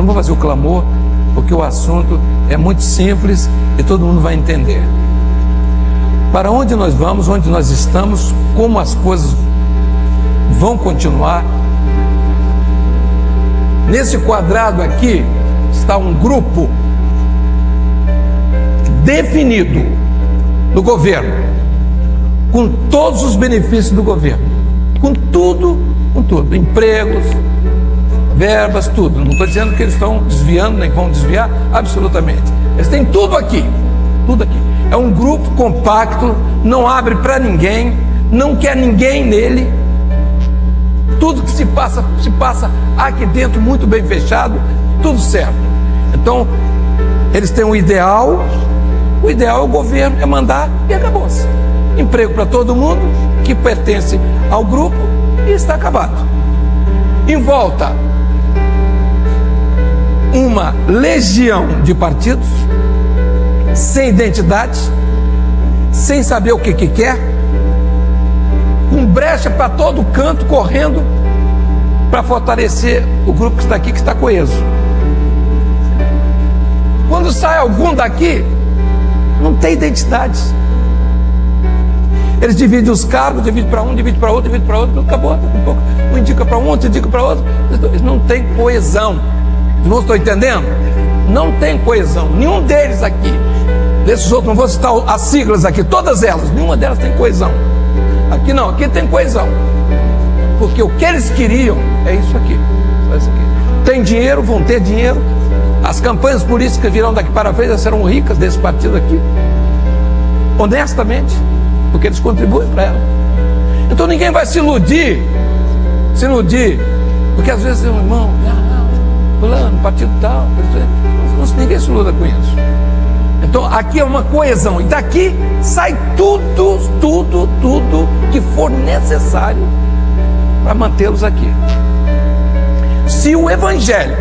não vou fazer o clamor, porque o assunto é muito simples e todo mundo vai entender. Para onde nós vamos, onde nós estamos, como as coisas vão continuar. Nesse quadrado aqui está um grupo definido do governo, com todos os benefícios do governo, com tudo, empregos, verbas, tudo. Não estou dizendo que eles estão desviando, nem vão desviar, absolutamente. Eles têm tudo aqui, tudo aqui. É um grupo compacto, não abre para ninguém, não quer ninguém nele. Tudo que se passa aqui dentro muito bem fechado, tudo certo. Então, eles têm um ideal. O ideal é o governo, é mandar e acabou-se. Emprego para todo mundo que pertence ao grupo e está acabado. Em volta, uma legião de partidos, sem identidade, sem saber o que quer, com brecha para todo canto, correndo para fortalecer o grupo que está aqui, que está coeso. Quando sai algum daqui, não tem identidade. Eles dividem os cargos, dividem para um, dividem para outro, dividem para outro, acabou, daqui a pouco. Um indica para um, outro indica para outro. Eles não têm coesão. Não estou entendendo? Não tem coesão. Nenhum deles aqui, desses outros, não vou citar as siglas aqui, todas elas, nenhuma delas tem coesão. Aqui não, aqui tem coesão. Porque o que eles queriam é isso aqui. Só isso aqui. Tem dinheiro, vão ter dinheiro. As campanhas políticas virão daqui para frente, serão ricas desse partido aqui. Honestamente, porque eles contribuem para ela. Então ninguém vai se iludir, porque às vezes um irmão, fulano, partido tal, ninguém se iluda com isso. Então aqui é uma coesão, e daqui sai tudo que for necessário para mantê-los aqui. Se o evangelho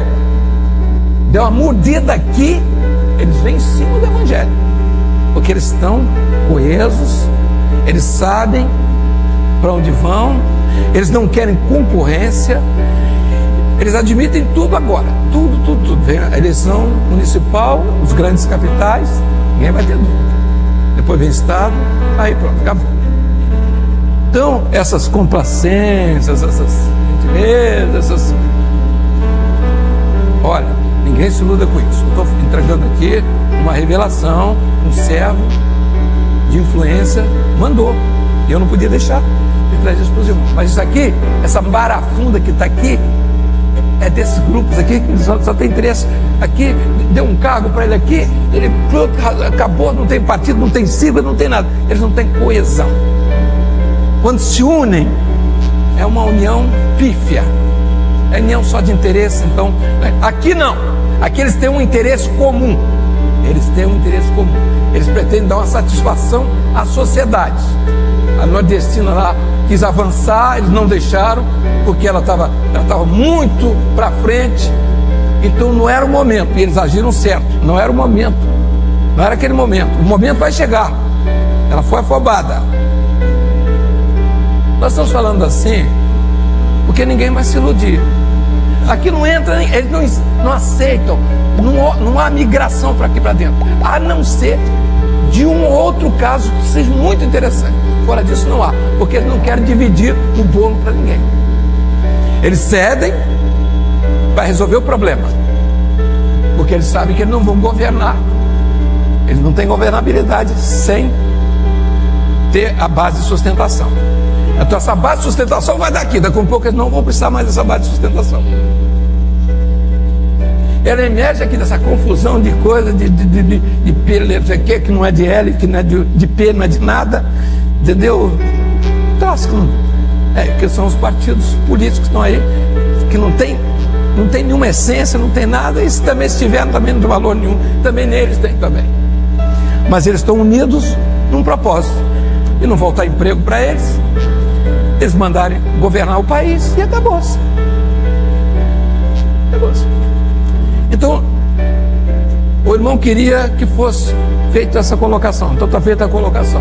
der uma mordida aqui, eles vêm em cima do evangelho, porque eles estão coesos, eles sabem para onde vão, eles não querem concorrência, eles admitem tudo agora, tudo. Vem a eleição municipal, os grandes capitais, ninguém vai ter dúvida. Depois vem estado, aí pronto, acabou. Então, essas complacências, essas gentilezas, olha, ninguém se iluda com isso. Estou entregando aqui uma revelação, um servo de influência mandou, e eu não podia deixar de trazer isso para os irmãos. Mas isso aqui, essa barafunda que está aqui, é desses grupos aqui que só tem interesse. Aqui, deu um cargo para ele aqui, ele pronto, acabou, não tem partido, não tem sigla, não tem nada. Eles não têm coesão. Quando se unem, é uma união pífia, é união só de interesse. Então, aqui não, aqui eles têm um interesse comum. Eles pretendem dar uma satisfação à sociedade. A nordestina lá quis avançar, eles não deixaram, porque ela estava muito para frente. Então não era o momento, e eles agiram certo. Não era o momento, não era aquele momento. O momento vai chegar. Ela foi afobada. Nós estamos falando assim porque ninguém vai se iludir. Aqui não entra, eles não aceitam, não há migração para aqui para dentro, a não ser de um ou outro caso que seja muito interessante. Fora disso não há, porque eles não querem dividir o bolo para ninguém. Eles cedem para resolver o problema, porque eles sabem que eles não vão governar. Eles não têm governabilidade sem ter a base de sustentação. Então essa base de sustentação vai daqui a pouco eles não vão precisar mais dessa base de sustentação. Ela emerge aqui dessa confusão de coisa, de P, que não é de L, que não é de P, não é de nada, entendeu? Tráfico, que são os partidos políticos que estão aí, que não tem nenhuma essência, não tem nada, e se também estiver, também não tem valor nenhum, também neles tem também. Mas eles estão unidos num propósito, e não voltar emprego para eles, eles mandarem governar o país, e acabou-se. Então, o irmão queria que fosse feita essa colocação, então está feita a colocação.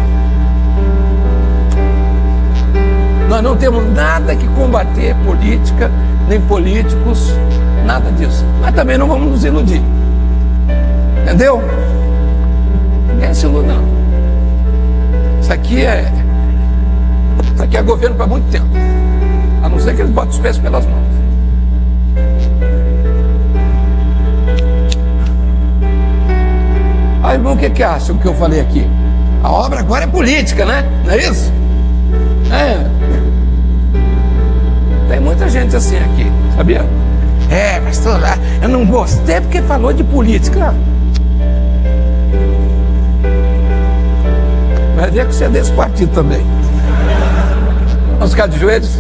Nós não temos nada que combater política, nem políticos, nada disso. Mas também não vamos nos iludir. Entendeu? Ninguém se ilude, não. Isso aqui é governo para muito tempo. A não ser que eles botem os pés pelas mãos. Aí, irmão, o que acham que eu falei aqui? A obra agora é política, né? Não é isso? Tem muita gente assim aqui, sabia? Pastor, eu não gostei porque falou de política. Vai ver que você é desse partido também. Vamos ficar de joelhos?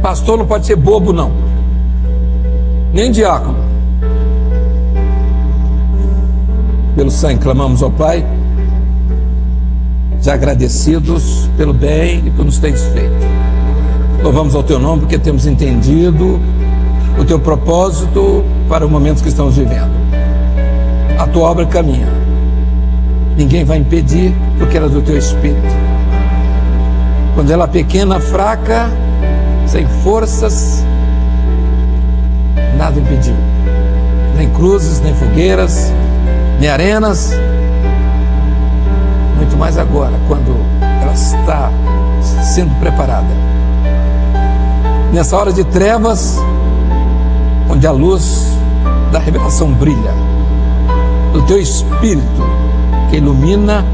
Pastor não pode ser bobo, não. Nem diácono. Pelo sangue clamamos ao Pai, já agradecidos pelo bem e por nos tens feito. Louvamos ao teu nome porque temos entendido o teu propósito para os momentos que estamos vivendo. A tua obra caminha. Ninguém vai impedir porque ela é do teu Espírito. Quando ela é pequena, fraca, sem forças, nada impediu. Nem cruzes, nem fogueiras, nem arenas. Muito mais agora, quando ela está sendo preparada. Nessa hora de trevas, onde a luz da revelação brilha, do teu Espírito que ilumina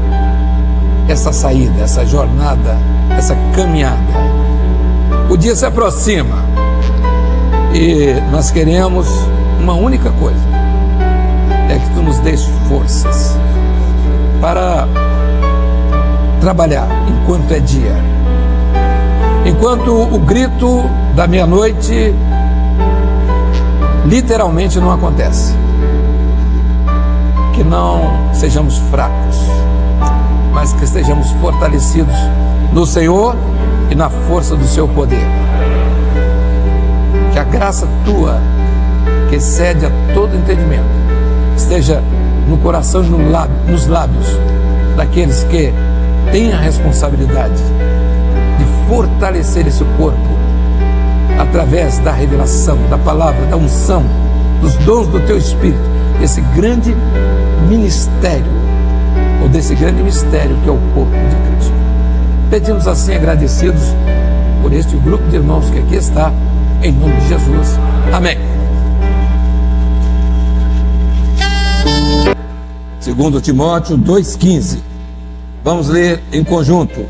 essa saída, essa jornada, essa caminhada. O dia se aproxima e nós queremos uma única coisa: é que tu nos dês forças para trabalhar enquanto é dia, enquanto o grito da meia-noite literalmente não acontece. Que não sejamos fracos, mas que estejamos fortalecidos no Senhor e na força do seu poder. Que a graça tua, que excede a todo entendimento, esteja no coração e nos lábios daqueles que têm a responsabilidade de fortalecer esse corpo através da revelação, da palavra, da unção, dos dons do teu Espírito, desse grande ministério, ou desse grande mistério que é o corpo de Cristo. Pedimos assim, agradecidos por este grupo de irmãos que aqui está, em nome de Jesus. Amém. 2 Timóteo 2,15. Vamos ler em conjunto.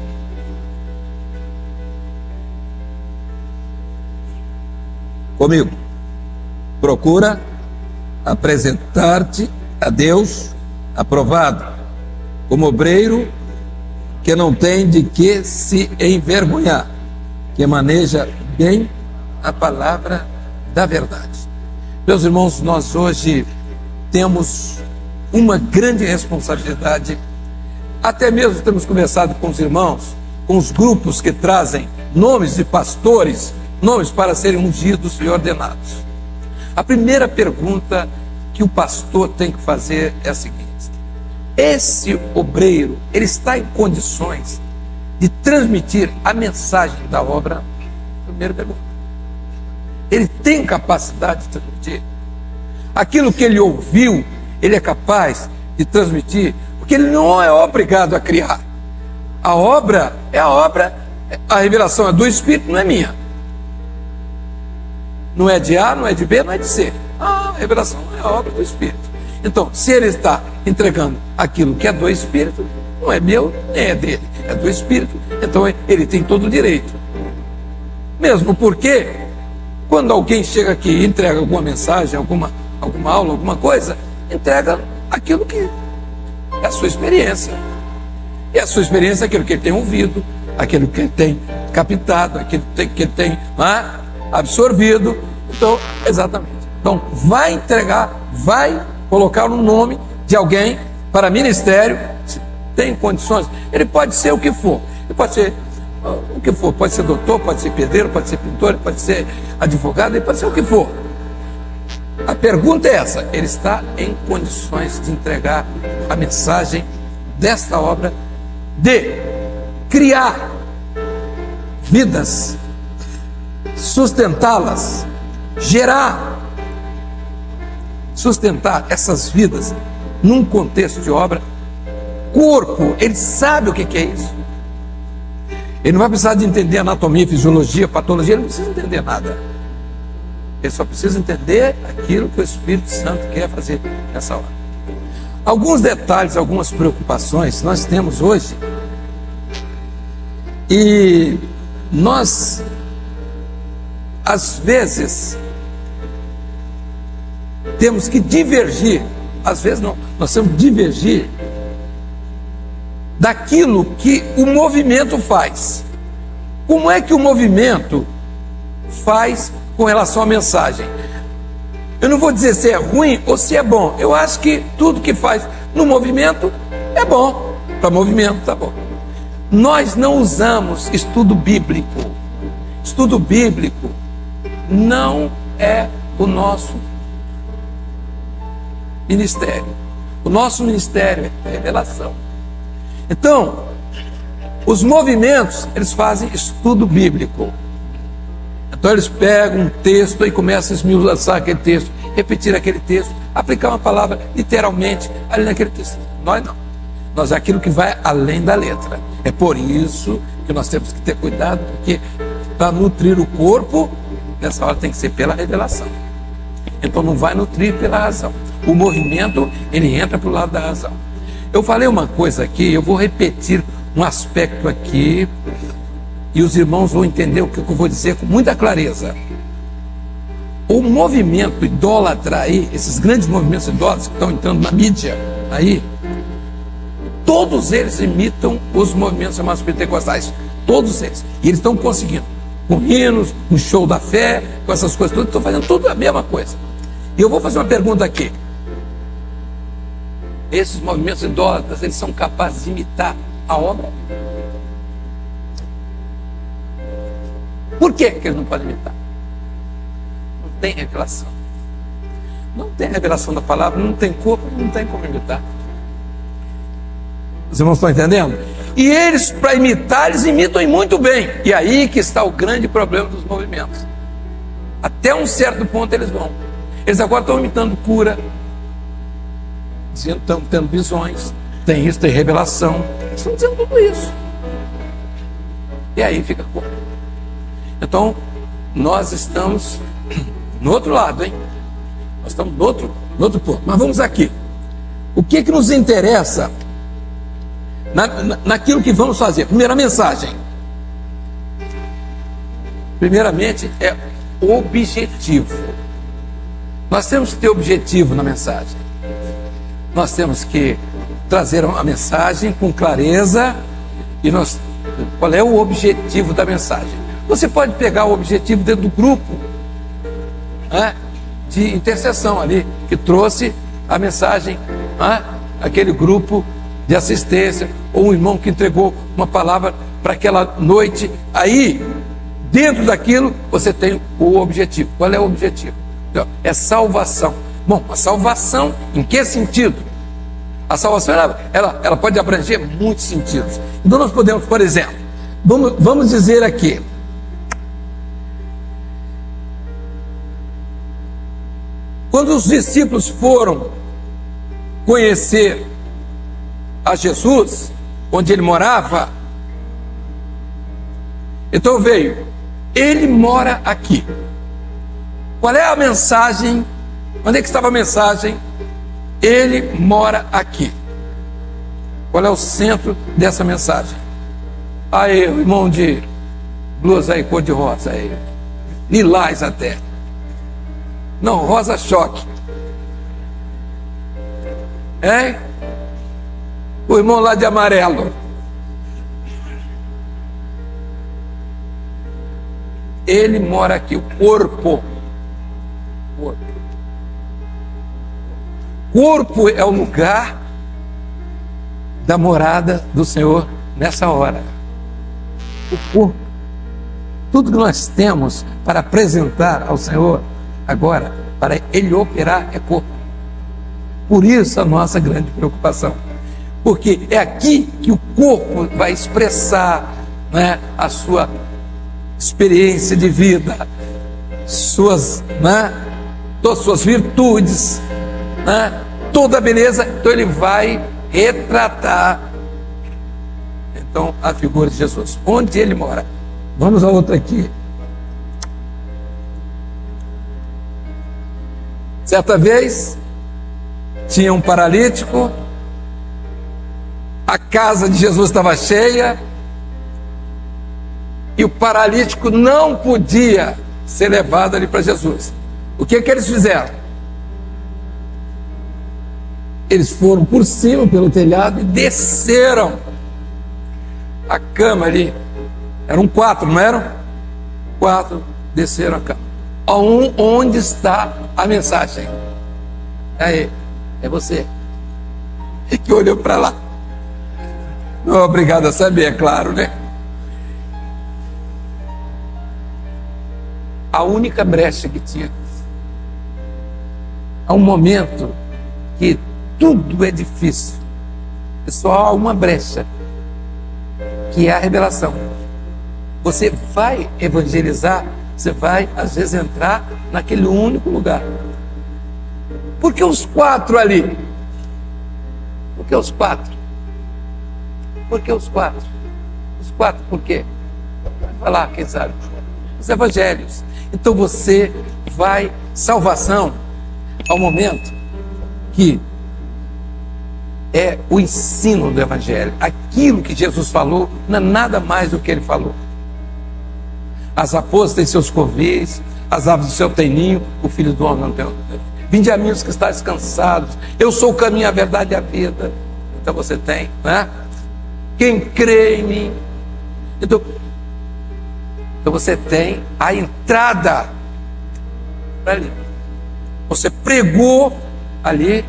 Comigo. Procura apresentar-te a Deus aprovado, como obreiro que não tem de que se envergonhar, que maneja bem a palavra da verdade. Meus irmãos, nós hoje temos uma grande responsabilidade. Até mesmo temos conversado com os irmãos, com os grupos que trazem nomes de pastores, nomes para serem ungidos e ordenados. A primeira pergunta que o pastor tem que fazer é a seguinte: esse obreiro, ele está em condições de transmitir a mensagem da obra? Primeira pergunta. Ele tem capacidade de transmitir? Aquilo que ele ouviu, ele é capaz de transmitir? Porque ele não é obrigado a criar. A obra é a obra, a revelação é do Espírito, não é minha. Não é de A, não é de B, não é de C. A revelação é a obra do Espírito. Então, se ele está entregando aquilo que é do Espírito, não é meu, nem é dele, é do Espírito. Então, ele tem todo o direito. Mesmo porque, quando alguém chega aqui e entrega alguma mensagem, alguma aula, alguma coisa, entrega aquilo que é a sua experiência. E a sua experiência é aquilo que ele tem ouvido, aquilo que ele tem captado, aquilo que ele tem absorvido. Então, exatamente. Então, vai entregar, vai colocar o nome de alguém para ministério, se tem condições. Ele pode ser o que for. Ele pode ser o que for. Pode ser doutor, pode ser pedreiro, pode ser pintor, pode ser advogado, ele pode ser o que for. A pergunta é essa: ele está em condições de entregar a mensagem desta obra de criar vidas, sustentá-las, sustentar essas vidas num contexto de obra. Corpo, ele sabe o que é isso. Ele não vai precisar de entender anatomia, fisiologia, patologia, ele não precisa entender nada. Ele só precisa entender aquilo que o Espírito Santo quer fazer nessa hora. Alguns detalhes, algumas preocupações nós temos hoje, e nós, às vezes, temos que divergir, às vezes não, nós temos que divergir daquilo que o movimento faz. Como é que o movimento faz com relação à mensagem? Eu não vou dizer se é ruim ou se é bom. Eu acho que tudo que faz no movimento é bom. Para movimento tá bom. Nós não usamos estudo bíblico. Estudo bíblico não é o nosso ministério. O nosso ministério é revelação. Então, os movimentos, eles fazem estudo bíblico. Então eles pegam um texto e começam a esmiuçar aquele texto, repetir aquele texto, aplicar uma palavra literalmente ali naquele texto. Nós não. Nós é aquilo que vai além da letra. É por isso que nós temos que ter cuidado, porque para nutrir o corpo, nessa hora tem que ser pela revelação. Então não vai nutrir pela razão. O movimento, ele entra para o lado da razão. Eu falei uma coisa aqui, eu vou repetir um aspecto aqui, e os irmãos vão entender o que eu vou dizer com muita clareza. O movimento idólatra aí, esses grandes movimentos idólatras que estão entrando na mídia aí, todos eles imitam os movimentos chamados pentecostais, todos eles, e eles estão conseguindo, com hinos, com show da fé, com essas coisas todas, estão fazendo tudo a mesma coisa. E eu vou fazer uma pergunta aqui. Esses movimentos idólatras, eles são capazes de imitar a obra? Por que eles não podem imitar? Não tem revelação. Não tem revelação da palavra, não tem corpo, não tem como imitar. Os irmãos estão entendendo? E eles, para imitar, eles imitam e muito bem. E aí que está o grande problema dos movimentos. Até um certo ponto eles vão. Eles agora estão imitando cura, dizendo, estão tendo visões, tem isso, tem revelação. Eles estão dizendo tudo isso. E aí fica como? Então, nós estamos no outro lado, hein? Nós estamos no outro ponto. Mas vamos aqui. O que nos interessa naquilo que vamos fazer? Primeira mensagem. Primeiramente é objetivo. Nós temos que ter objetivo na mensagem. Nós temos que trazer uma mensagem com clareza. E qual é o objetivo da mensagem? Você pode pegar o objetivo dentro do grupo, né, de intercessão ali, que trouxe a mensagem, né, aquele grupo de assistência, ou um irmão que entregou uma palavra para aquela noite. Aí, dentro daquilo, você tem o objetivo. Qual é o objetivo? É salvação. Bom, a salvação, em que sentido? A salvação, ela pode abranger muitos sentidos. Então nós podemos, por exemplo, vamos dizer aqui, quando os discípulos foram conhecer a Jesus, onde ele morava, então veio, ele mora aqui. Qual é a mensagem? Onde é que estava a mensagem? Ele mora aqui. Qual é o centro dessa mensagem? Aí, o irmão de blusa aí, cor de rosa aí, lilás até. Não, rosa choque. Hein? O irmão lá de amarelo. Ele mora aqui, o corpo. Corpo é o lugar da morada do Senhor nessa hora. O corpo. Tudo que nós temos para apresentar ao Senhor agora, para Ele operar, é corpo. Por isso a nossa grande preocupação. porque é aqui que o corpo vai expressar, né, a sua experiência de vida, todas as suas virtudes, né, toda a beleza. Então ele vai retratar então a figura de Jesus, onde ele mora. Vamos a outra aqui. Certa vez tinha um paralítico, a casa de Jesus estava cheia e o paralítico não podia ser levado ali para Jesus. O que eles fizeram? Eles foram por cima, pelo telhado, e desceram a cama ali. Eram 4, não eram? 4 desceram a cama. Onde está a mensagem? Aí, é você que olhou para lá. Não é obrigado a saber, é claro, né? A única brecha que tinha. Há um momento que tudo é difícil. E só há uma brecha, que é a revelação. Você vai evangelizar, você vai às vezes entrar naquele único lugar. Por que os 4 ali? Por que os 4? Por que os 4? Os 4 por quê? Vai falar, quem sabe? Os evangelhos. Então você vai, salvação, ao momento que é o ensino do evangelho. Aquilo que Jesus falou não é nada mais do que ele falou. As raposas têm seus covis, as aves do céu têm ninho, o filho do homem não tem. Vinde a mim os que estáis cansados, eu sou o caminho, a verdade e a vida. Então você tem, né? Quem crê em mim. Então você tem a entrada para ali. Você pregou ali,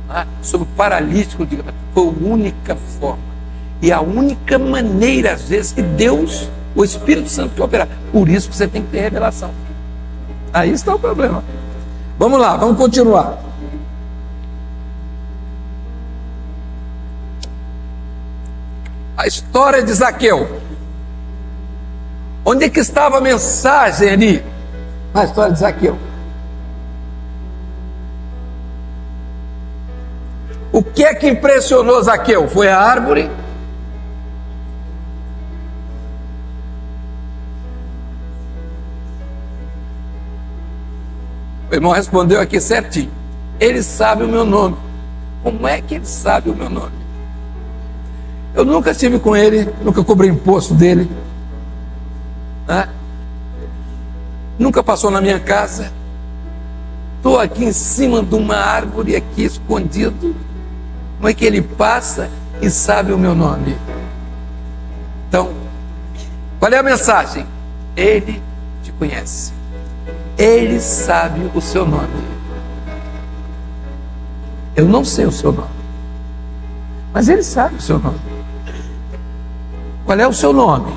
né, sobre o paralítico. Foi a única forma e a única maneira, às vezes, que Deus, o Espírito Santo, que operar. Por isso que você tem que ter revelação. Aí está o problema. Vamos lá, vamos continuar. A história de Zaqueu. Onde é que estava a mensagem ali? Na história de Zaqueu. O que é que impressionou Zaqueu? Foi a árvore? O irmão respondeu aqui certinho. Ele sabe o meu nome. Como é que ele sabe o meu nome? Eu nunca estive com ele, nunca cobrei imposto dele, né? Nunca passou na minha casa. Estou aqui em cima de uma árvore, aqui escondido. Como é que ele passa e sabe o meu nome? Então, qual é a mensagem? Ele te conhece. Ele sabe o seu nome. Eu não sei o seu nome, mas ele sabe o seu nome. Qual é o seu nome?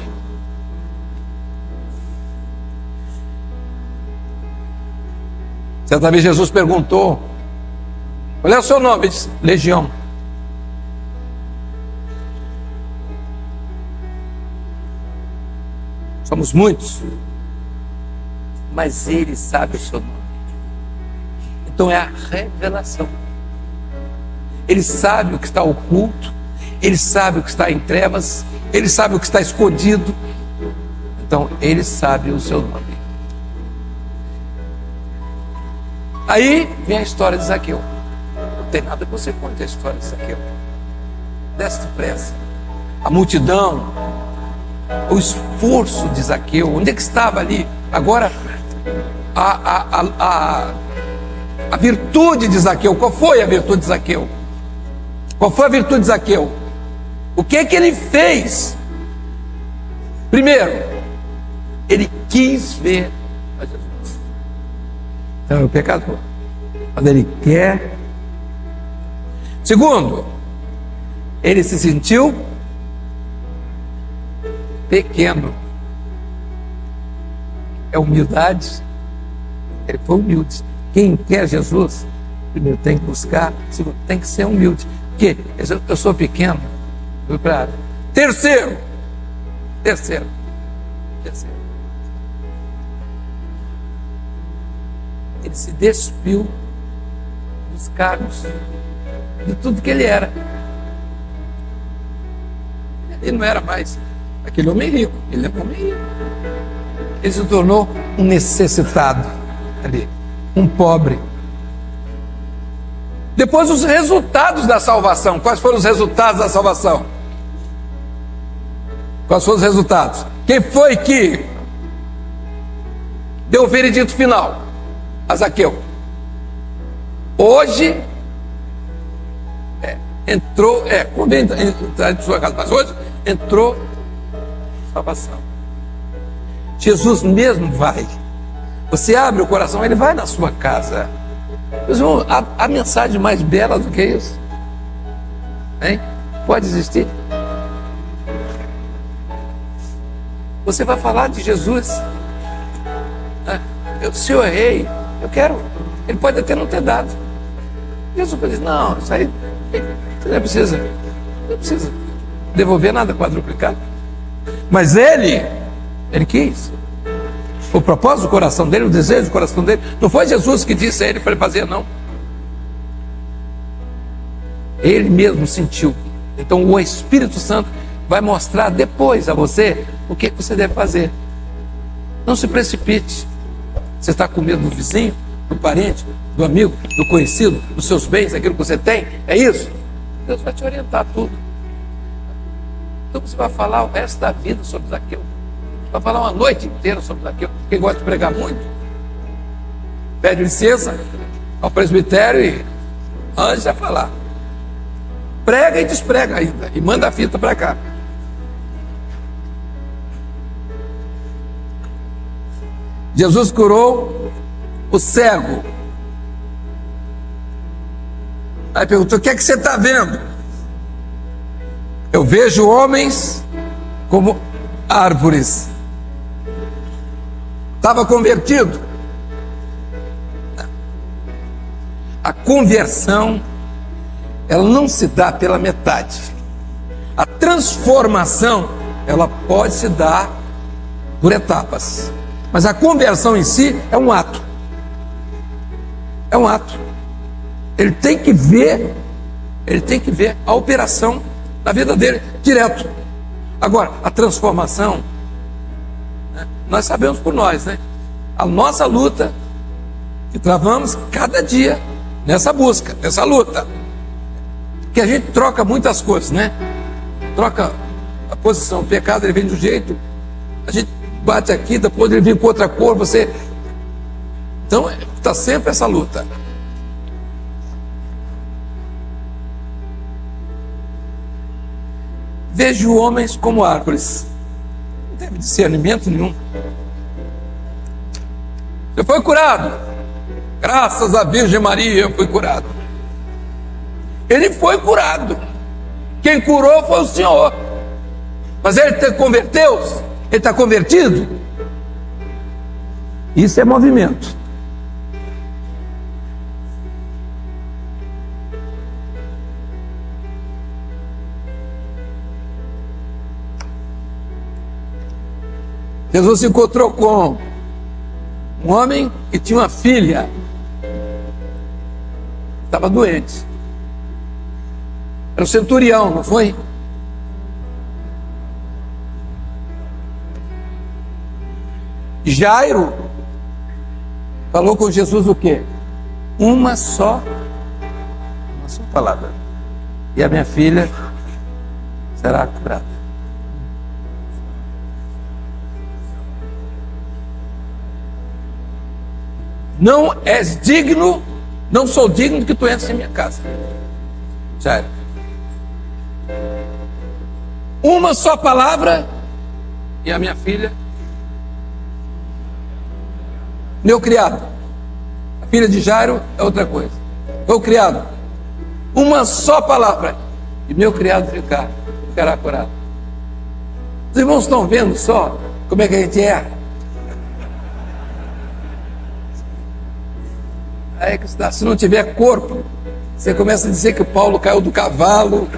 Certa vez Jesus perguntou: qual é o seu nome? Ele disse: Legião. Somos muitos, mas ele sabe o seu nome. Então é a revelação. Ele sabe o que está oculto, ele sabe o que está em trevas, ele sabe o que está escondido. Então ele sabe o seu nome. Aí vem a história de Zaqueu. Não tem nada que você conte a história de Zaqueu. Desce depressa. A multidão, o esforço de Zaqueu, onde é que estava ali? Agora, a virtude de Zaqueu. Qual foi a virtude de Zaqueu? Qual foi a virtude de Zaqueu? O que é que ele fez? Primeiro, ele quis ver a Jesus. Então é o pecador, quando ele quer. Segundo, ele se sentiu pequeno. É humildade. Ele foi humilde. Quem quer Jesus, primeiro tem que buscar, segundo tem que ser humilde. quê? Eu sou pequeno. Fui para terceiro. Ele se despiu dos cargos, de tudo que ele era. Ele não era mais aquele homem rico, ele era um homem rico. Ele se tornou um necessitado ali, um pobre. Depois os resultados da salvação. Quais foram os resultados da salvação? Quais foram os resultados? Quem foi que deu o veredito final a Zaqueu? Hoje entrou, convém entrar em sua casa, mas hoje entrou salvação. Jesus mesmo vai. Você abre o coração, ele vai na sua casa. Meus irmãos, a mensagem mais bela do que isso? Hein? Pode existir? Você vai falar de Jesus. Senhor rei, eu quero. Ele pode até não ter dado. Jesus pode dizer, não, isso aí você não precisa devolver nada quadruplicado. Mas ele quis. O propósito do coração dele, o desejo do coração dele, não foi Jesus que disse a ele para ele fazer, não. Ele mesmo sentiu. Então o Espírito Santo vai mostrar depois a você o que você deve fazer. Não se precipite. Você está com medo do vizinho, do parente, do amigo, do conhecido, dos seus bens, aquilo que você tem, é isso? Deus vai te orientar tudo. Então você vai falar o resto da vida sobre Zaqueu. Vai falar uma noite inteira sobre Zaqueu. Quem gosta de pregar muito, pede licença ao presbitério e antes de falar. Prega e desprega ainda. E manda a fita para cá. Jesus curou o cego. Aí perguntou: o que é que você está vendo? Eu vejo homens como árvores. Estava convertido? A conversão, ela não se dá pela metade. A transformação, ela pode se dar por etapas. Mas a conversão em si é um ato. É um ato. Ele tem que ver a operação na vida dele, direto. Agora, a transformação, nós sabemos por nós, né? A nossa luta que travamos cada dia nessa busca, nessa luta. Que a gente troca muitas coisas, né? Troca a posição, o pecado ele vem de um jeito, a gente bate aqui, depois ele vem com outra cor, você... Então, está sempre essa luta. Vejo homens como árvores. Não teve discernimento nenhum. Você foi curado. Graças à Virgem Maria eu fui curado. Ele foi curado. Quem curou foi o Senhor. Mas ele te converteu? Ele está convertido? Isso é movimento. Jesus se encontrou com um homem que tinha uma filha, estava doente. Era o centurião, não foi? Jairo falou com Jesus o quê? Uma só palavra. E a minha filha será curada. Não és digno, não sou digno de que tu entres em minha casa. Jairo. Uma só palavra e a minha filha. Meu criado. A filha de Jairo é outra coisa. Foi o criado. Uma só palavra e meu criado ficará curado. Os irmãos estão vendo só como é que a gente é? Aí que está, se não tiver corpo, Você começa a dizer que Paulo caiu do cavalo,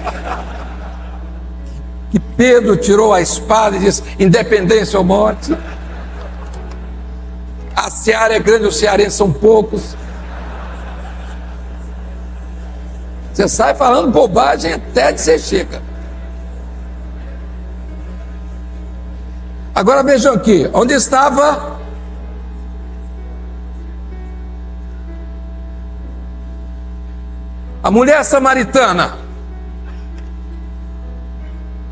que Pedro tirou a espada e disse: independência ou morte. A seara é grande, os cearenses são poucos. Você sai falando bobagem até de você chega. Agora vejam aqui, onde estava a mulher samaritana?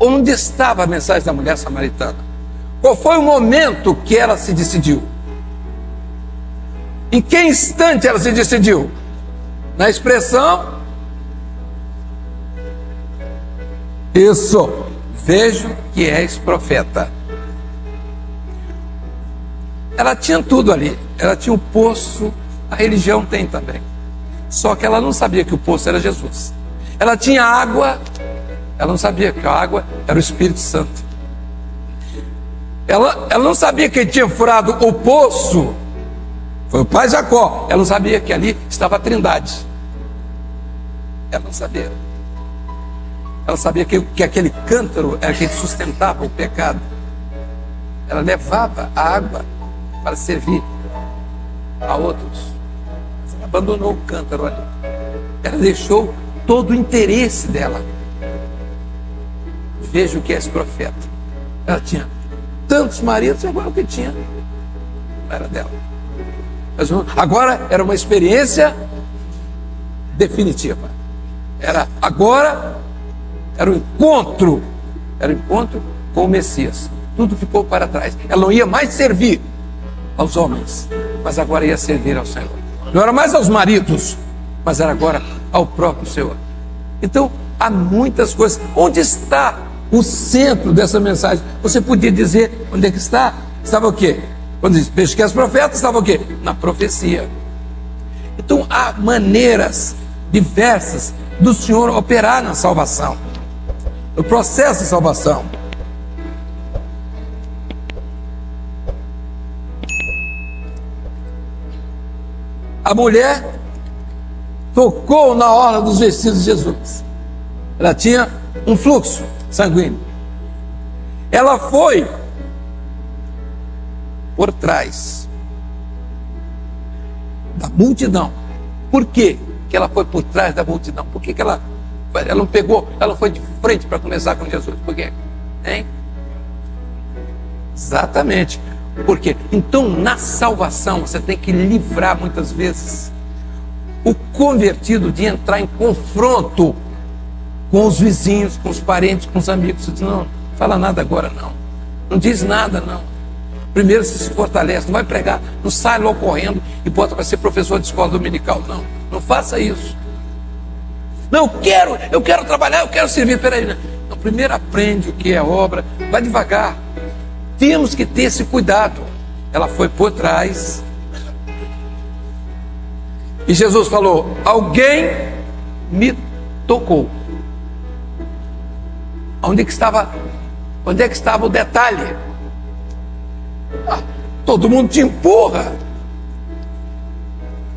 Onde estava a mensagem da mulher samaritana? Qual foi o momento que ela se decidiu? Em que instante ela se decidiu? Na expressão: isso, vejo que és profeta. Ela tinha tudo ali, ela tinha o poço, a religião tem também. Só que ela não sabia que o poço era Jesus. Ela tinha água, ela não sabia que a água era o Espírito Santo. Ela não sabia que ele tinha furado o poço, foi o pai Jacó. Ela não sabia que ali estava a Trindade. Ela não sabia. Ela sabia que aquele cântaro era quem sustentava o pecado. Ela levava a água para servir a outros. Mas ela abandonou o cântaro ali. Ela deixou todo o interesse dela. Vejo que és profeta. Ela tinha tantos maridos, agora o que tinha não era dela. Mas agora era uma experiência definitiva. Agora era o encontro. Era o encontro com o Messias. Tudo ficou para trás. Ela não ia mais servir aos homens, mas agora ia servir ao Senhor. Não era mais aos maridos, mas era agora ao próprio Senhor. Então, há muitas coisas. Onde está o centro dessa mensagem? Você podia dizer onde é que está? Estava o quê? Quando diz, vejo que és profeta, estava o quê? Na profecia. Então, há maneiras diversas do Senhor operar na salvação, no processo de salvação. A mulher tocou na orla dos vestidos de Jesus. Ela tinha um fluxo sanguíneo. Ela foi por trás da multidão. Por quê que ela foi por trás da multidão? Por que ela não pegou, ela foi de frente para começar com Jesus? Por quê? Hein? Exatamente. Por quê? Então, na salvação, você tem que livrar muitas vezes o convertido de entrar em confronto com os vizinhos, com os parentes, com os amigos. Você diz, não fala nada agora, não. Não diz nada, não. Primeiro se fortalece, não vai pregar, não sai logo correndo e bota para ser professor de escola dominical, não. Não faça isso. Não, eu quero trabalhar, eu quero servir. Peraí, não, primeiro aprende o que é obra, vai devagar. Temos que ter esse cuidado. Ela foi por trás. E Jesus falou: alguém me tocou. Onde é que estava o detalhe? Todo mundo te empurra.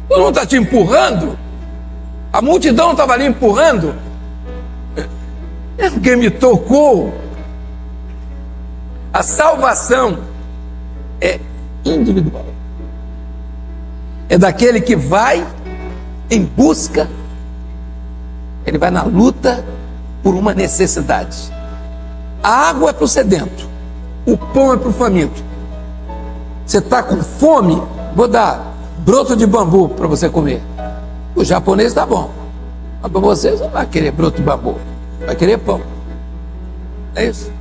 Todo mundo está te empurrando. A multidão estava ali empurrando. Alguém me tocou. A salvação é individual. É daquele que vai em busca, ele vai na luta por uma necessidade. A água é para o sedento, o pão é para o faminto. Você está com fome? Vou dar broto de bambu para você comer. O japonês está bom, mas para você não vai querer broto de bambu, vai querer pão. É isso.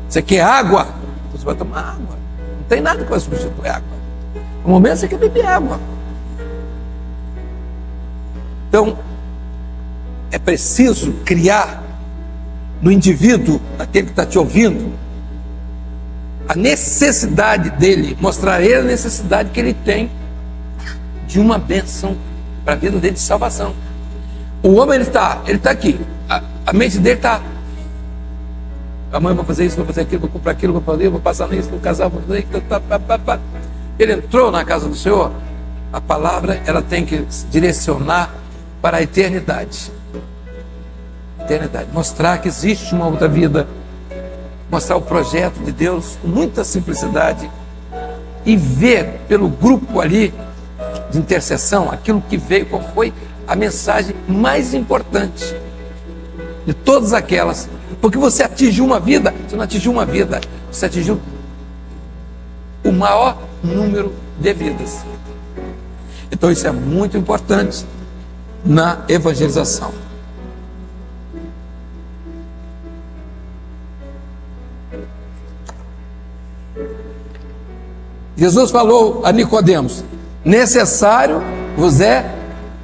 Você quer água? Você vai tomar água. Não tem nada que vai substituir água. No momento você quer beber água. Então, é preciso criar no indivíduo, naquele que está te ouvindo, a necessidade dele, mostrar a ele a necessidade que ele tem de uma bênção para a vida dele de salvação. O homem, ele está aqui, a mente dele está: amanhã vou fazer isso, vou fazer aquilo, vou comprar aquilo, vou fazer, vou passar nisso, vou casar, vou fazer isso, Ele entrou na casa do Senhor. A palavra, ela tem que direcionar para a eternidade. Eternidade. Mostrar que existe uma outra vida. Mostrar o projeto de Deus com muita simplicidade. E ver pelo grupo ali de intercessão aquilo que veio, qual foi a mensagem mais importante de todas aquelas. Porque você atingiu uma vida, você não atingiu uma vida, você atingiu o maior número de vidas. Então isso é muito importante na evangelização. Jesus falou a Nicodemos: necessário vos é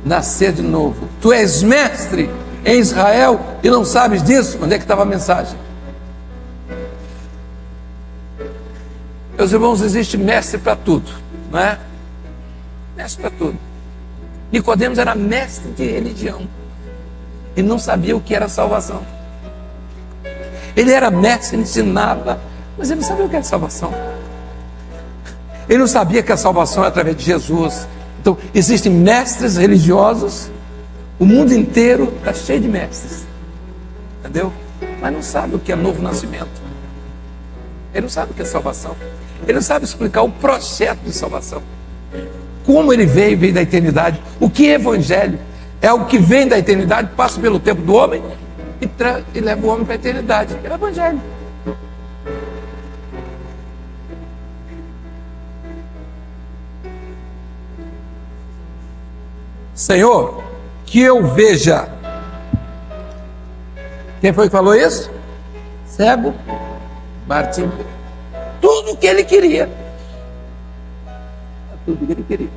nascer de novo. Tu és mestre em Israel e não sabes disso? Onde é que estava a mensagem? Meus irmãos, existe mestre para tudo, não é? Mestre para tudo. Nicodemos era mestre de religião e não sabia o que era salvação. Ele era mestre, ensinava, mas ele não sabia o que era salvação. Ele não sabia que a salvação é através de Jesus. Então, existem mestres religiosos, o mundo inteiro está cheio de mestres, entendeu? Mas não sabe o que é novo nascimento. Ele não sabe o que é salvação. Ele não sabe explicar o projeto de salvação. Como ele veio da eternidade. O que é evangelho? É algo que vem da eternidade, passa pelo tempo do homem e leva o homem para a eternidade. É o evangelho. Senhor, que eu veja. Quem foi que falou isso? Cego Bartimeu. Tudo o que ele queria. Tudo o que ele queria.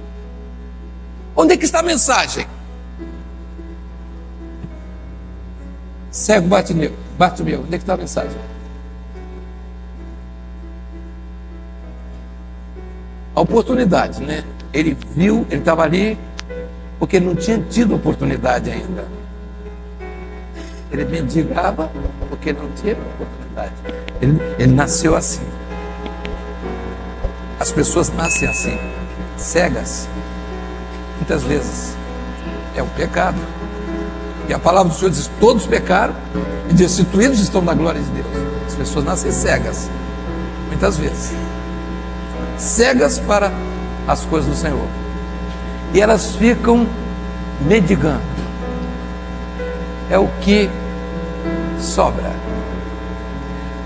Onde é que está a mensagem? Cego Bartimeu. Onde é que está a mensagem? A oportunidade, né? Ele viu, ele estava ali porque não tinha tido oportunidade ainda. Ele mendigava porque não tinha oportunidade. Ele nasceu assim. As pessoas nascem assim, cegas. Muitas vezes é um pecado. E a palavra do Senhor diz: todos pecaram e destituídos estão da glória de Deus. As pessoas nascem cegas, muitas vezes. Cegas para as coisas do Senhor. E elas ficam mendigando. É o que sobra.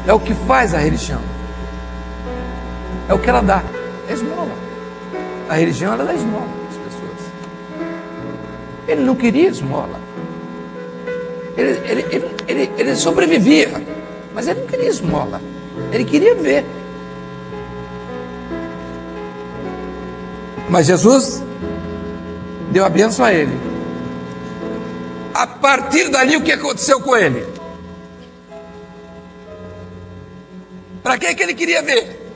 É o que faz a religião. É o que ela dá. É esmola. A religião, ela dá esmola às pessoas. Ele não queria esmola. Ele sobrevivia, mas ele não queria esmola. Ele queria ver. Mas Jesus deu a bênção a ele. A partir dali, o que aconteceu com ele? Para que ele queria ver?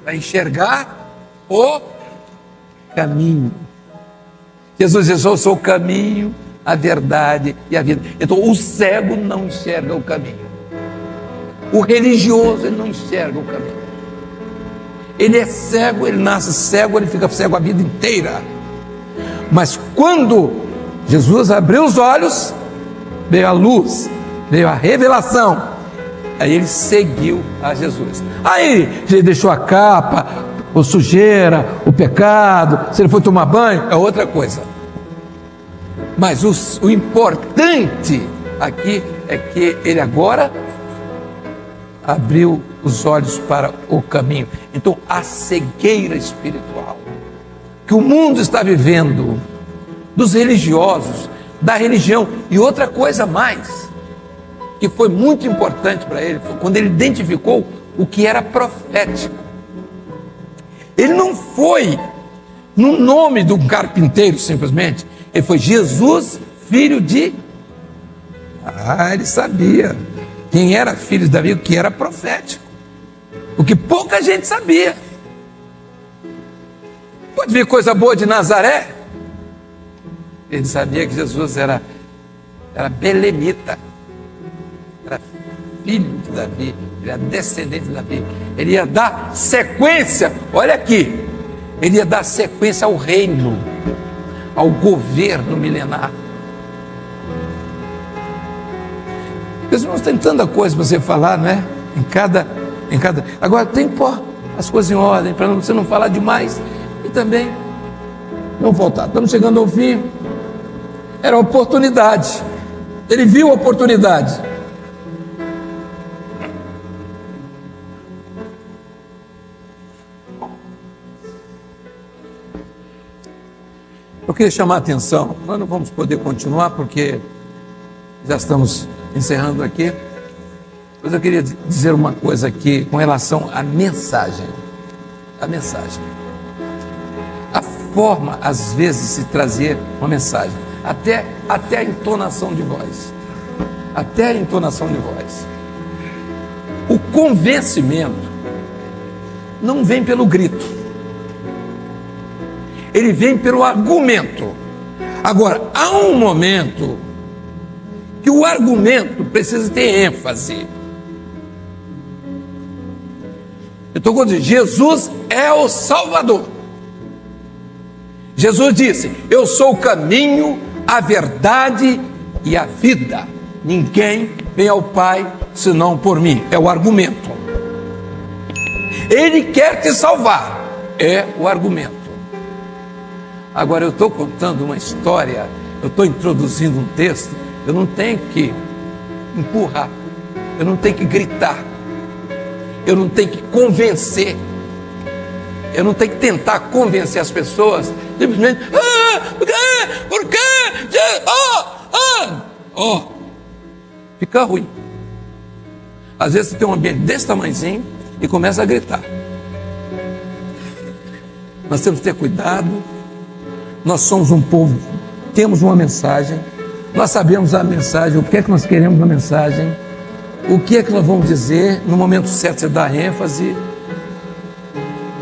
Para enxergar o caminho. Jesus disse: eu sou o caminho, a verdade e a vida. Então o cego não enxerga o caminho. O religioso, ele não enxerga o caminho. Ele é cego, ele nasce cego, ele fica cego a vida inteira. Mas quando Jesus abriu os olhos, veio a luz, veio a revelação. Aí ele seguiu a Jesus. Aí ele deixou a capa, a sujeira, o pecado. Se ele foi tomar banho, é outra coisa. Mas o importante aqui é que ele agora abriu os olhos para o caminho. Então a cegueira espiritual que o mundo está vivendo, dos religiosos, da religião, e outra coisa mais, que foi muito importante para ele, foi quando ele identificou o que era profético. Ele não foi no nome de um carpinteiro simplesmente, ele foi Jesus, filho de... ele sabia quem era filho de Davi, o que era profético, o que pouca gente sabia. Pode vir coisa boa de Nazaré? Ele sabia que Jesus era belemita, era filho de Davi, ele era descendente de Davi. Ele ia dar sequência, olha aqui, ele ia dar sequência ao reino. ao governo milenar. Meus irmãos, tem tanta coisa para você falar, não é? Agora tem que pôr as coisas em ordem, para você não falar demais e também não faltar. Estamos chegando ao fim. Era a oportunidade. Ele viu a oportunidade. Eu queria chamar a atenção. Nós não vamos poder continuar porque já estamos encerrando aqui. Mas eu queria dizer uma coisa aqui com relação à mensagem. A mensagem. A forma, às vezes, de trazer uma mensagem. Até a entonação de voz. Até a entonação de voz. O convencimento não vem pelo grito. Ele vem pelo argumento. Agora, há um momento que o argumento precisa ter ênfase. Eu estou dizendo, Jesus é o Salvador. Jesus disse: eu sou o caminho, a verdade e a vida. Ninguém vem ao Pai senão por mim. É o argumento. Ele quer te salvar. É o argumento. Agora eu estou contando uma história, eu estou introduzindo um texto, eu não tenho que empurrar, eu não tenho que gritar, eu não tenho que convencer, eu não tenho que tentar convencer as pessoas, simplesmente, por quê? Fica ruim. Às vezes você tem um ambiente desse tamanhozinho e começa a gritar. Nós temos que ter cuidado. Nós somos um povo, temos uma mensagem, nós sabemos a mensagem, o que é que nós queremos na mensagem, o que é que nós vamos dizer, no momento certo você dá ênfase.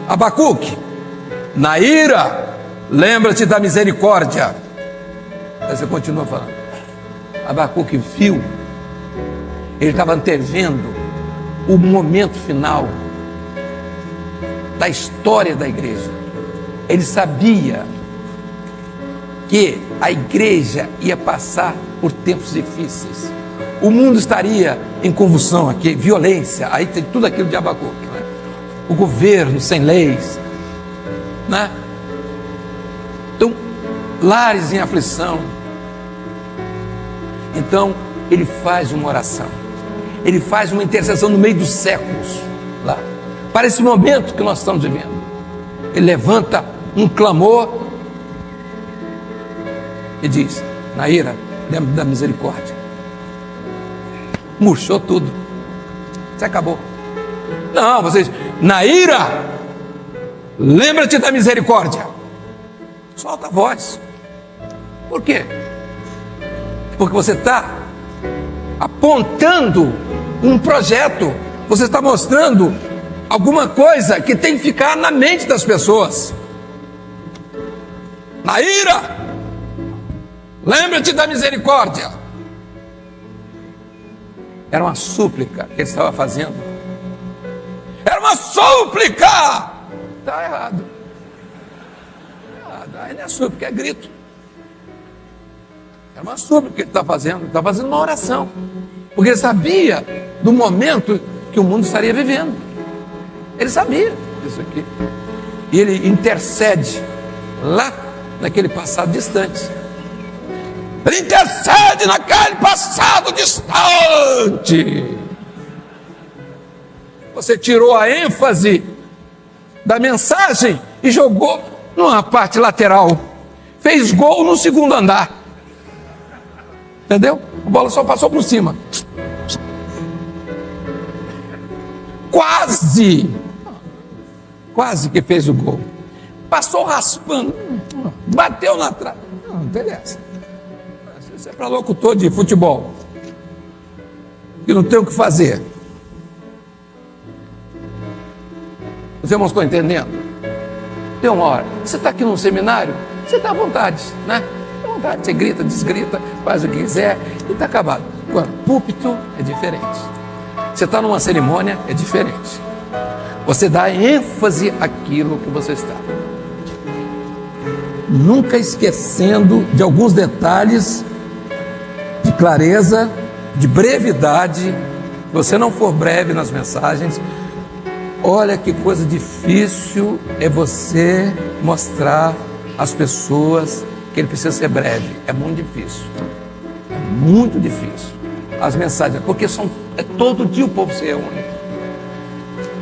Abacuque, na ira, lembra-te da misericórdia. Aí você continua falando. Abacuque viu, ele estava antevendo o momento final da história da igreja. Ele sabia que a igreja ia passar por tempos difíceis. O mundo estaria em convulsão aqui, violência, aí tem tudo aquilo de Abacuque, né? O governo sem leis, né? Então, lares em aflição. Então, ele faz uma oração, ele faz uma intercessão no meio dos séculos, lá, para esse momento que nós estamos vivendo. Ele levanta um clamor e diz: na ira, lembra da misericórdia. Murchou tudo. Você acabou. Não, vocês, na ira, lembra-te da misericórdia. Solta a voz. Por quê? Porque você está apontando um projeto. Você está mostrando alguma coisa que tem que ficar na mente das pessoas. Na ira, lembra-te da misericórdia. Era uma súplica que ele estava fazendo. Era uma súplica. Está errado. Aí não é súplica, é grito. Era uma súplica que ele está fazendo. Ele está fazendo uma oração. Porque ele sabia do momento que o mundo estaria vivendo. Ele sabia disso aqui. E ele intercede lá naquele passado distante. Ele intercede naquele passado distante. Você tirou a ênfase da mensagem e jogou numa parte lateral. Fez gol no segundo andar. Entendeu? A bola só passou por cima. Quase que fez o gol. Passou raspando. Bateu na trave. Não, beleza. Isso é para locutor de futebol, que não tem o que fazer. Os irmãos estão entendendo? Tem uma hora. Você está aqui num seminário, você está à vontade, né? Está à vontade. Você grita, desgrita, faz o que quiser e está acabado. Agora, púlpito é diferente. Você está numa cerimônia, é diferente. Você dá ênfase àquilo que você está. nunca esquecendo de alguns detalhes de clareza, de brevidade. Se você não for breve nas mensagens, olha que coisa difícil é você mostrar às pessoas que ele precisa ser breve. É muito difícil. É muito difícil. As mensagens, porque todo dia o povo se reúne.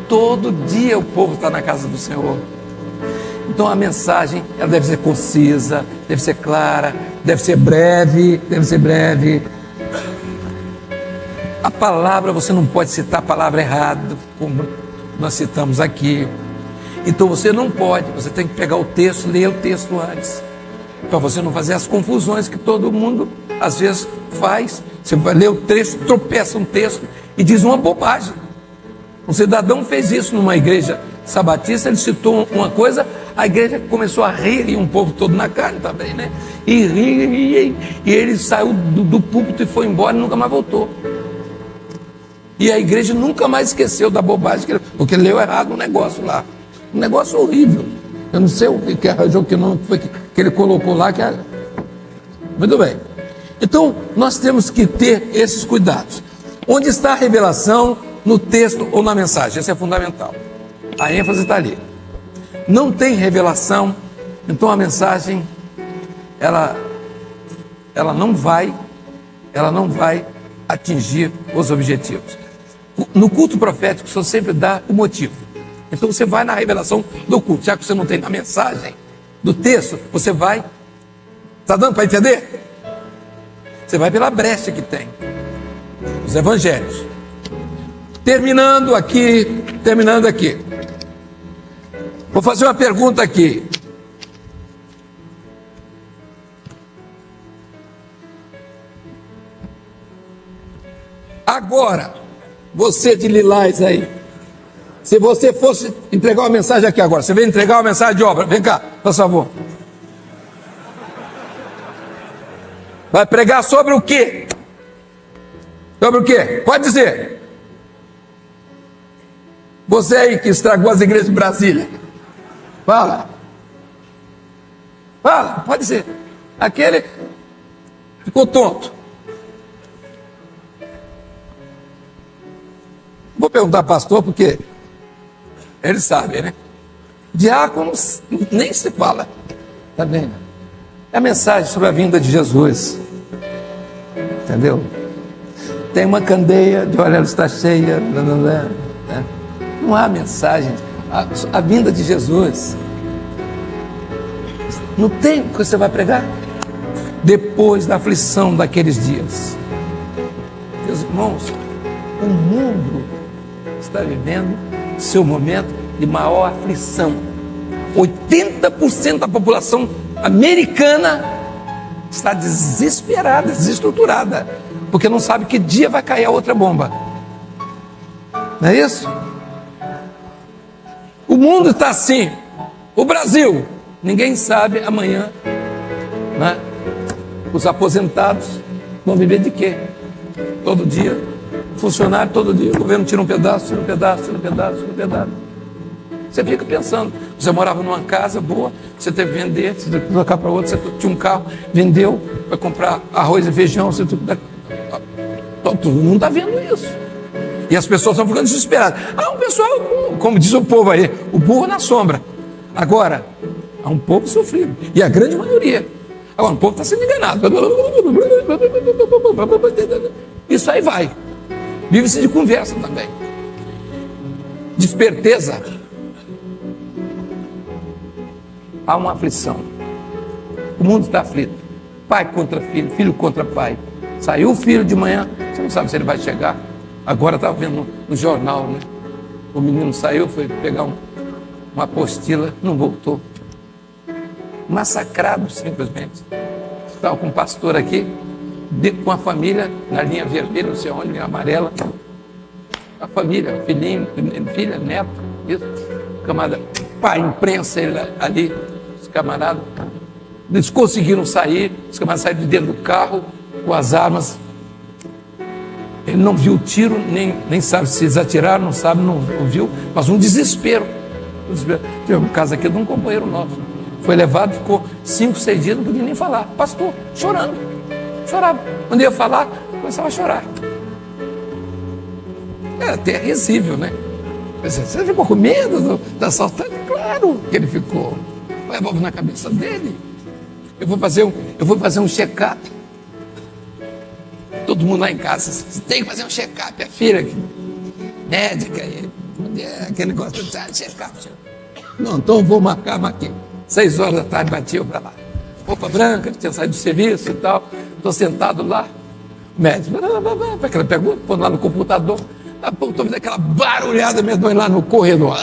Todo dia o povo está na casa do Senhor. Então a mensagem, ela deve ser concisa, deve ser clara, deve ser breve, A palavra, você não pode citar a palavra errada, como nós citamos aqui. Então você não pode, você tem que pegar o texto, ler o texto antes, para você não fazer as confusões que todo mundo às vezes faz. Você vai ler o texto, tropeça um texto e diz uma bobagem. Um cidadão fez isso numa igreja sabatista, ele citou uma coisa, a igreja começou a rir, e um povo todo na carne também, né? E ria, e ele saiu do púlpito e foi embora e nunca mais voltou. E a igreja nunca mais esqueceu da bobagem, porque leu errado um negócio lá. Um negócio horrível. Eu não sei o que arranjou, que não foi que ele colocou lá. Muito bem. Então, nós temos que ter esses cuidados. Onde está a revelação? No texto ou na mensagem? Isso é fundamental. A ênfase está ali. Não tem revelação, então a mensagem, ela não vai atingir os objetivos. No culto profético, o Senhor sempre dá o motivo. Então você vai na revelação do culto, já que você não tem na mensagem do texto, você vai. Está dando para entender? Você vai pela brecha que tem os evangelhos. Terminando aqui. Vou fazer uma pergunta aqui. Agora, você de lilás aí, se você fosse entregar uma mensagem aqui agora, você vem entregar uma mensagem de obra, vem cá, por favor. Vai pregar sobre o quê? Sobre o quê? Pode dizer. Você aí que estragou as igrejas de Brasília. Fala, pode dizer. Aquele ficou tonto. Vou perguntar pastor, porque ele sabe, né? Diáconos nem se fala. Tá vendo? É a mensagem sobre a vinda de Jesus. Entendeu? Tem uma candeia de olha, ela está cheia. Né? Não há mensagem. A vinda de Jesus. Não tem o que você vai pregar? Depois da aflição daqueles dias. Meus irmãos, o mundo está vivendo seu momento de maior aflição. 80% da população americana está desesperada, desestruturada, porque não sabe que dia vai cair a outra bomba. Não é isso? O mundo está assim. O Brasil, ninguém sabe amanhã, né? Os aposentados vão viver de quê? Todo dia. Funcionário todo dia. O governo tira um pedaço. Você fica pensando. Você morava numa casa boa, você teve que vender, você teve que trocar para outra, você tinha um carro, vendeu, vai comprar arroz e feijão. Todo mundo está vendo isso. E as pessoas estão ficando desesperadas. Um pessoal, como diz o povo aí, o burro na sombra. Agora, há um povo sofrido. E a grande maioria. Agora, o povo está sendo enganado. Isso aí vai. Vive-se de conversa também. De esperteza. Há uma aflição. O mundo está aflito. Pai contra filho, filho contra pai. Saiu o filho de manhã, você não sabe se ele vai chegar. Agora estava vendo no jornal, né? O menino saiu, foi pegar uma apostila, não voltou. Massacrado simplesmente. Estava com um pastor aqui, com a família, na linha vermelha, não sei onde, linha amarela. A família, filhinho, filha, neto, isso. Camarada, pai, imprensa ele ali, os camaradas. Eles conseguiram sair, os camaradas saíram de dentro do carro com as armas. Ele não viu o tiro, nem sabe se eles atiraram, não sabe, não viu, mas um desespero. Tem um caso aqui de um companheiro nosso. Foi levado, ficou 5, 6 dias, não podia nem falar. Pastor, chorando, chorava. Quando ia falar, começava a chorar. Era até risível, né? Você ficou com medo da assaltante? Claro que ele ficou. Levava na cabeça dele. Eu vou fazer um check-up. Todo mundo lá em casa, você tem que fazer um check-up. A filha médica, aquele negócio de check-up. Não, então eu vou marquei. 6 horas da tarde, bati eu para lá. Roupa branca, tinha saído do serviço e tal. Estou sentado lá. O médico, aquela pergunta, põe lá no computador. Estou vendo aquela barulhada mesmo lá no corredor.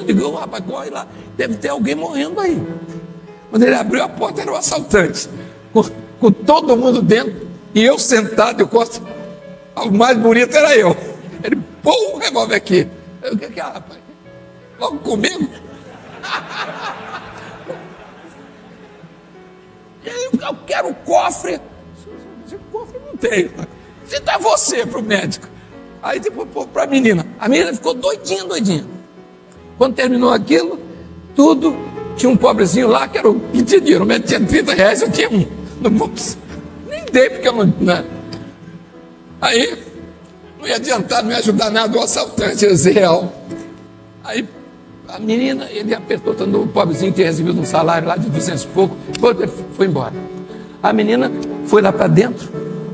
Ligou, rapaz, corre lá. Deve ter alguém morrendo aí. Quando ele abriu a porta, era o assaltante. Com todo mundo dentro. E eu sentado, o mais bonito era eu. Ele pôs o revólver aqui. O que é, rapaz? Logo comigo? E aí eu quero o cofre. O cofre não tem. Se dá você para o médico. Aí depois para a menina. A menina ficou doidinha. Quando terminou aquilo, tudo, tinha um pobrezinho lá que era o que tinha dinheiro. O médico tinha 30 reais, eu tinha um no bolso. Nem dei, porque eu não. Aí não ia adiantar, não ia ajudar nada o assaltante, era real. Aí a menina, ele apertou, o pobrezinho tinha recebido um salário lá de 200 e pouco, foi embora. A menina foi lá para dentro,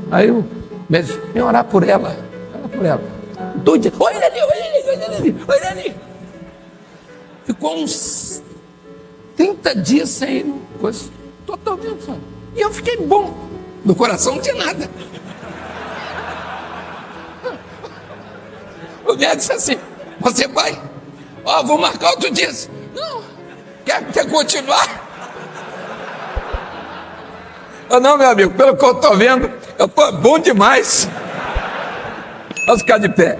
aí o médico, vem orar por ela. Doida, olha ali. Ficou uns 30 dias sem coisa, totalmente, sabe? E eu fiquei bom, no coração não tinha nada. O médico disse assim, você vai? Vou marcar outro dia. Não, quer continuar? Não, meu amigo, pelo que eu estou vendo, eu estou bom demais. Vamos ficar de pé.